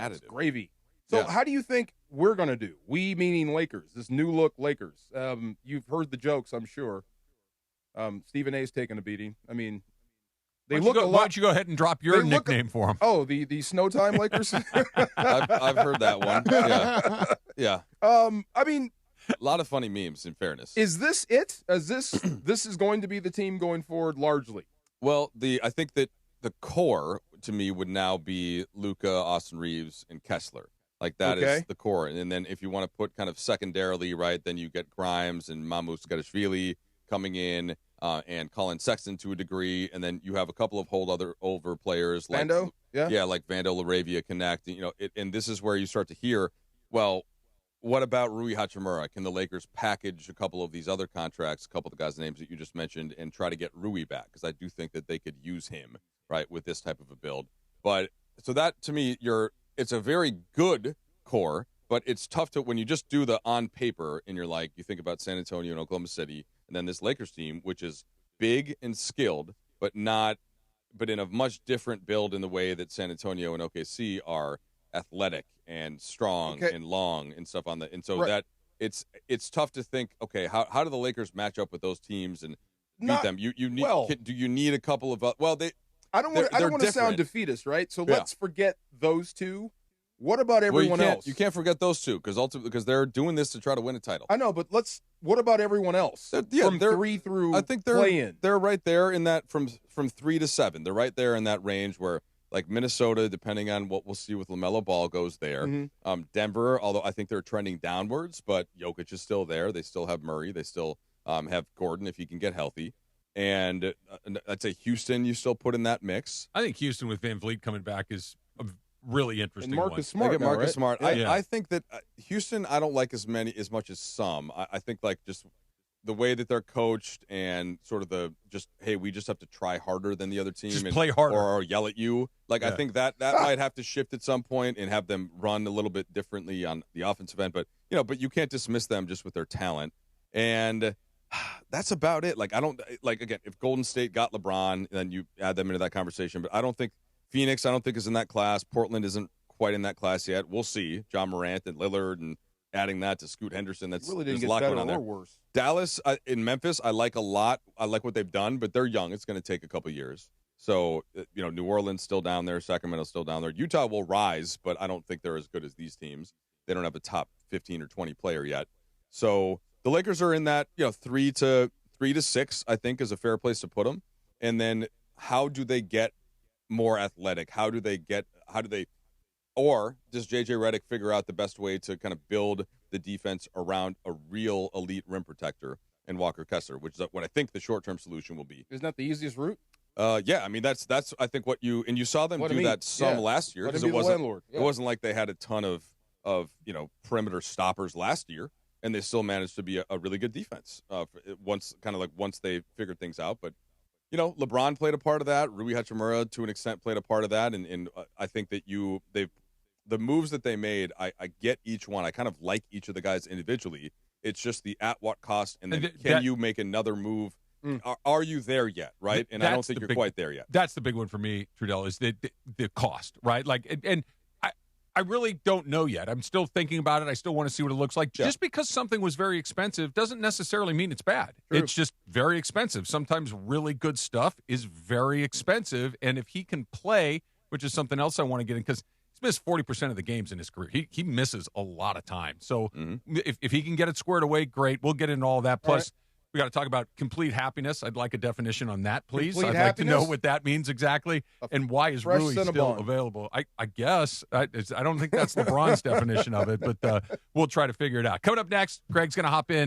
additive. Gravy. So how do you think we're going to do? We meaning Lakers, this new look Lakers. You've heard the jokes, I'm sure. Stephen A's taking a beating. I mean, they look a lot. Why don't you go ahead and drop your nickname for them? Oh, the Snow Time Lakers? I've heard that one. Yeah. I mean, a lot of funny memes, in fairness. Is this it? Is this is going to be the team going forward largely? Well, I think that the core, to me, would now be Luka, Austin Reeves, and Kessler. Like, that is the core. And then if you want to put kind of secondarily, right, then you get Grimes and Mamus Gadashvili coming in, and Colin Sexton to a degree. And then you have a couple of over players. Like, Vando? Yeah, like Vando, LaRavia, Connect. And this is where you start to hear, well, what about Rui Hachimura? Can the Lakers package a couple of these other contracts, a couple of the guys' names that you just mentioned, and try to get Rui back? Because I do think that they could use him, right, with this type of a build. But so that, to me, it's a very good core, but it's tough to, when you just do the on paper and you're like, you think about San Antonio and Oklahoma City, and then this Lakers team, which is big and skilled, but in a much different build in the way that San Antonio and OKC are athletic and strong and long and stuff and so that it's tough to think, okay, how do the Lakers match up with those teams and beat them? You need do you need a couple of I don't want to sound defeatist, right? So let's forget those two. What about everyone else? You can't forget those two because they're doing this to try to win a title. I know, but what about everyone else? From 3 through, I think they're right there in that from 3 to 7. They're right there in that range where, like, Minnesota, depending on what we'll see with LaMelo Ball, goes there. Mm-hmm. Denver, although I think they're trending downwards, but Jokic is still there. They still have Murray. They still have Gordon if he can get healthy. And I'd say Houston, you still put in that mix. I think Houston with Van Vliet coming back is a really interesting and Marcus one. Smart. They get Marcus Smart. Yeah. I think that Houston, I don't like as much as some. I think, like, just the way that they're coached and sort of hey, we just have to try harder than the other team. Just play harder. Or yell at you. Like, I think that might have to shift at some point and have them run a little bit differently on the offensive end. But you can't dismiss them just with their talent. And that's about it. Like, I don't, like, again, if Golden State got LeBron, then you add them into that conversation. But I don't think Phoenix, is in that class. Portland isn't quite in that class yet. We'll see. John Morant and Lillard and adding that to Scoot Henderson. That's really didn't there's get a lot better going on or there. worse. Dallas in Memphis, I like a lot. I like what they've done, but they're young. It's going to take a couple years. So, New Orleans still down there. Sacramento still down there. Utah will rise, but I don't think they're as good as these teams. They don't have a top 15 or 20 player yet. So the Lakers are in that 3 to 6, I think, is a fair place to put them. And then how do they get more athletic? Or does J.J. Redick figure out the best way to kind of build the defense around a real elite rim protector and Walker Kessler, which is what I think the short-term solution will be. Isn't that the easiest route? Yeah, I mean that's I think what you saw them do that last year because it wasn't like they had a ton of perimeter stoppers last year, and they still managed to be a really good defense once they figured things out. But LeBron played a part of that. Rui Hachimura to an extent played a part of that, and I think that the moves that they made, I get each one. I kind of like each of the guys individually. It's just the at what cost, and then can you make another move? Are you there yet, right? And I don't think you're quite there yet. That's the big one for me, Trudell, is the cost, right? Like, and I really don't know yet. I'm still thinking about it. I still want to see what it looks like. Yeah. Just because something was very expensive doesn't necessarily mean it's bad. True. It's just very expensive. Sometimes really good stuff is very expensive, and if he can play, which is something else I want to get in, because he's missed 40% of the games in his career. He misses a lot of time. So if he can get it squared away, great. We'll get into all that. Plus, we got to talk about complete happiness. I'd like a definition on that, please. I'd like to know what that means exactly, and why is Rui still available. I guess. I don't think that's LeBron's definition of it, but we'll try to figure it out. Coming up next, Greg's going to hop in.